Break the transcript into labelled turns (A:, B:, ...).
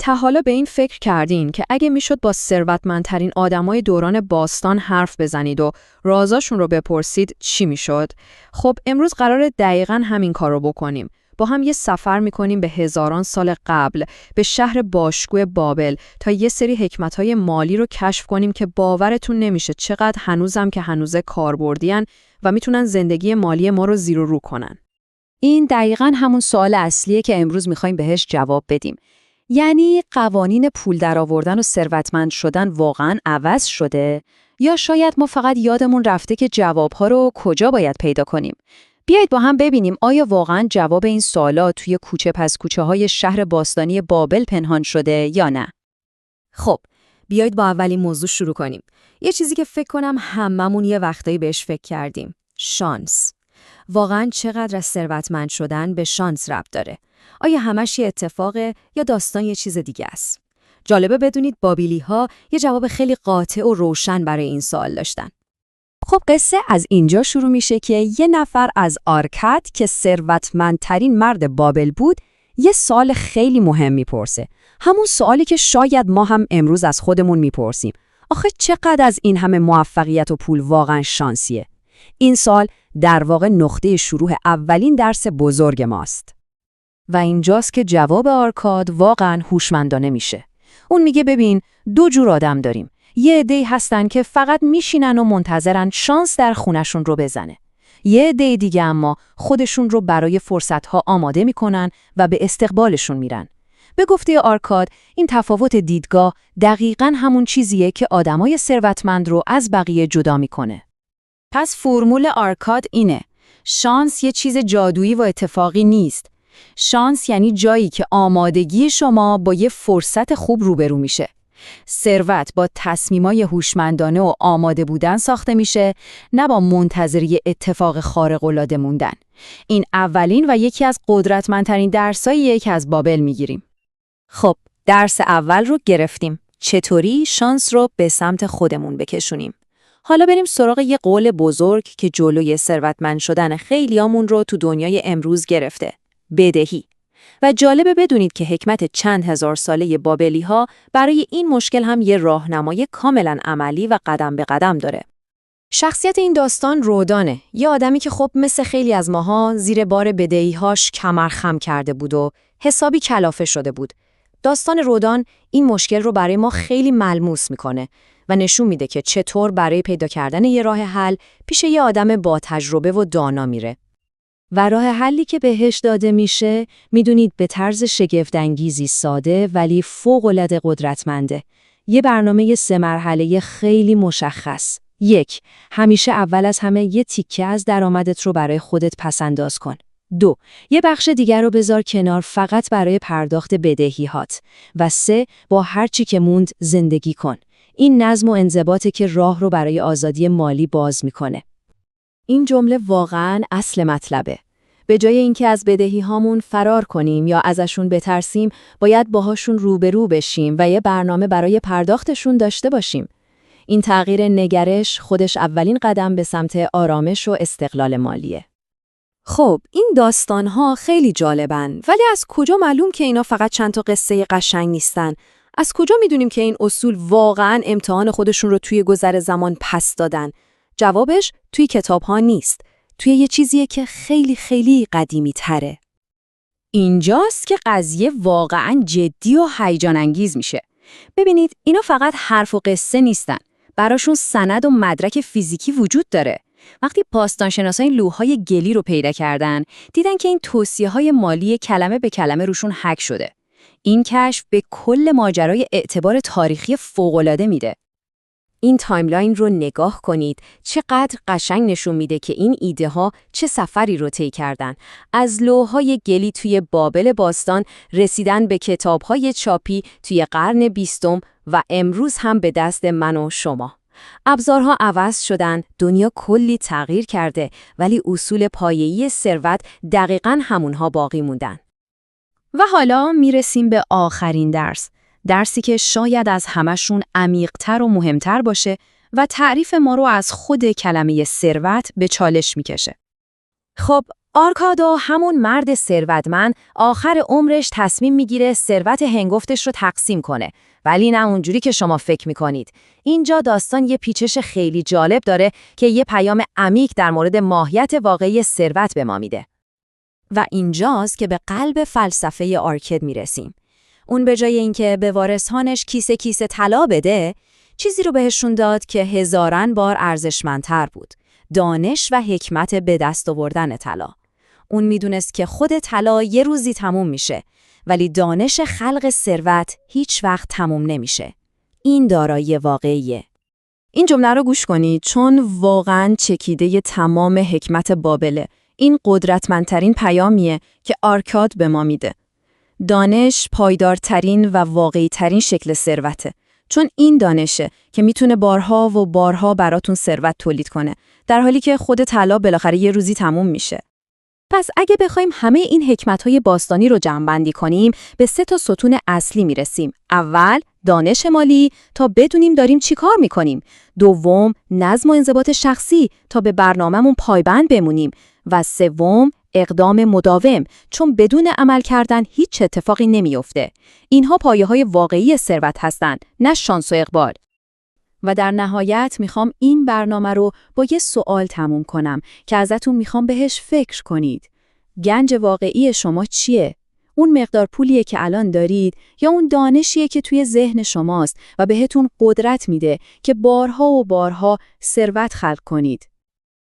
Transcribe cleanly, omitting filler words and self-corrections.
A: تا حالا به این فکر کردین که اگه میشد با ثروتمندترین آدمای دوران باستان حرف بزنید و رازاشون رو بپرسید چی میشد؟ خب امروز قراره دقیقاً همین کار رو بکنیم. با هم یه سفر میکنیم به هزاران سال قبل، به شهر باشکوه بابل تا یه سری حکمت‌های مالی رو کشف کنیم که باورتون نمیشه چقدر هنوزم که هنوزه کاربردی‌ان و میتونن زندگی مالی ما رو زیر و رو کنن.
B: این دقیقاً همون سوال اصلیه که امروز میخوایم بهش جواب بدیم. یعنی قوانین پول درآوردن و ثروتمند شدن واقعاً عوض شده؟ یا شاید ما فقط یادمون رفته که جوابها رو کجا باید پیدا کنیم؟ بیایید با هم ببینیم آیا واقعاً جواب این سوالات توی کوچه پس کوچه های شهر باستانی بابل پنهان شده یا نه؟
C: خب، بیایید با اولین موضوع شروع کنیم. یه چیزی که فکر کنم هممون یه وقتایی بهش فکر کردیم. شانس. واقعاً چقدر از ثروتمند شدن به شانس ربط داره؟ آیا همش یه اتفاقه یا داستان یه چیز دیگه است؟ جالبه بدونید بابلی‌ها یه جواب خیلی قاطع و روشن برای این سوال داشتن.
B: خب قصه از اینجا شروع میشه که یه نفر از آرکاد که ثروتمندترین مرد بابل بود یه سوال خیلی مهم میپرسه. همون سوالی که شاید ما هم امروز از خودمون میپرسیم. آخه چقدر از این همه موفقیت و پول واقعا شانسیه؟ این سوال در واقع نقطه شروع اولین درس بزرگ ماست. و اینجاست که جواب آرکاد واقعا هوشمندانه میشه. اون میگه ببین، دو جور آدم داریم. یه عده‌ای هستن که فقط میشینن و منتظرن شانس در خونشون رو بزنه. یه عده دیگه اما خودشون رو برای فرصت‌ها آماده میکنن و به استقبالشون میرن. به گفته آرکاد، این تفاوت دیدگاه دقیقاً همون چیزیه که آدمای ثروتمند رو از بقیه جدا میکنه.
C: پس فرمول آرکاد اینه: شانس یه چیز جادویی و اتفاقی نیست. شانس یعنی جایی که آمادگی شما با یه فرصت خوب روبرو میشه. ثروت با تصمیمای هوشمندانه و آماده بودن ساخته میشه، نه با منتظر یه اتفاق خارق‌العاده موندن. این اولین و یکی از قدرتمندترین درساییه که از بابل میگیریم.
B: خب، درس اول رو گرفتیم. چطوری شانس رو به سمت خودمون بکشونیم؟ حالا بریم سراغ یه قول بزرگ که جلوی ثروتمند شدن خیلیامون رو تو دنیای امروز گرفته: بدهی. و جالبه بدونید که حکمت چند هزار ساله بابلی‌ها برای این مشکل هم یه راهنمای کاملا عملی و قدم به قدم داره.
C: شخصیت این داستان رودانه، یه آدمی که خب مثل خیلی از ماها زیر بار بدهی‌هاش کمر خم کرده بود و حسابی کلافه شده بود. داستان رودان این مشکل رو برای ما خیلی ملموس میکنه و نشون میده که چطور برای پیدا کردن یه راه حل پیش یه آدم با تجربه و دانا میره.
B: و راه حلی که بهش داده میشه، میدونید به طرز شگفت‌انگیزی ساده ولی فوق‌العاده قدرتمنده. یه برنامه 3 مرحله‌ای خیلی مشخص. 1. همیشه اول از همه یه تیکه از درآمدت رو برای خودت پس‌انداز کن. 2. یه بخش دیگر رو بذار کنار فقط برای پرداخت بدهی‌هات. و 3. با هر چی که موند زندگی کن. این نظم و انضباطه که راه رو برای آزادی مالی باز میکنه.
C: این جمله واقعاً اصل مطلبه. به جای اینکه از بدهی‌هامون فرار کنیم یا ازشون بترسیم، باید باهاشون روبرو بشیم و یه برنامه برای پرداختشون داشته باشیم. این تغییر نگرش خودش اولین قدم به سمت آرامش و استقلال مالیه. خب، این داستان‌ها خیلی جالبن، ولی از کجا معلوم که اینا فقط چند تا قصه قشنگ نیستن؟ از کجا میدونیم که این اصول واقعاً امتحان خودشون رو توی گذر زمان پس دادن؟ جوابش توی کتاب‌ها نیست. توی یه چیزیه که خیلی خیلی قدیمی تره.
B: اینجاست که قضیه واقعاً جدی و هیجان انگیز میشه. ببینید، اینا فقط حرف و قصه نیستن. براشون سند و مدرک فیزیکی وجود داره. وقتی باستانشناسای لوح‌های گلی رو پیدا کردن، دیدن که این توصیه‌های مالی کلمه به کلمه روشون حک شده. این کشف به کل ماجرای اعتبار تاریخی فوق‌العاده میده.
C: این تایملاین رو نگاه کنید، چقدر قشنگ نشون میده که این ایده ها چه سفری رو طی کردن. از لوح‌های گلی توی بابل باستان رسیدن به کتاب‌های چاپی توی قرن 20 و امروز هم به دست من و شما. ابزارها عوض شدن، دنیا کلی تغییر کرده، ولی اصول پایه‌ای ثروت دقیقاً همونها باقی موندن.
B: و حالا میرسیم به آخرین درسی که شاید از همشون عمیق‌تر و مهمتر باشه و تعریف ما رو از خود کلمه ثروت به چالش میکشه.
C: خب، آرکادو، همون مرد ثروتمند، آخر عمرش تصمیم میگیره ثروت هنگفتش رو تقسیم کنه، ولی نه اونجوری که شما فکر میکنید. اینجا داستان یه پیچش خیلی جالب داره که یه پیام عمیق در مورد ماهیت واقعی ثروت به ما میده.
B: و اینجاست که به قلب فلسفه آرکد میرسیم. اون به جای اینکه به وارثانش کیسه کیسه طلا بده، چیزی رو بهشون داد که هزاران بار ارزشمندتر بود: دانش و حکمت به دست آوردن طلا. اون میدونست که خود طلا یه روزی تموم میشه، ولی دانش خلق ثروت هیچ وقت تموم نمیشه. این دارایی واقعیه.
C: این جمله رو گوش کنید، چون واقعاً چکیده تمام حکمت بابله. این قدرتمندترین پیامیه که آرکاد به ما میده. دانش پایدارترین و واقعیترین شکل ثروته، چون این دانشه که میتونه بارها و بارها براتون ثروت تولید کنه، در حالی که خود طلا بالاخره یه روزی تموم میشه. پس اگه بخوایم همه این حکمت‌های باستانی رو جمع‌بندی کنیم، به 3 ستون اصلی میرسیم. اول، دانش مالی تا بدونیم داریم چی کار میکنیم. دوم، نظم و انضباط شخصی تا به برنامه‌مون پایبند بمونیم. و سوم، اقدام مداوم، چون بدون عمل کردن هیچ اتفاقی نمیفته. اینها پایه‌های واقعی ثروت هستند، نه شانس و اقبال. و در نهایت میخوام این برنامه رو با یه سوال تموم کنم که ازتون میخوام بهش فکر کنید. گنج واقعی شما چیه؟ اون مقدار پولیه که الان دارید یا اون دانشیه که توی ذهن شماست و بهتون قدرت میده که بارها و بارها ثروت خلق کنید؟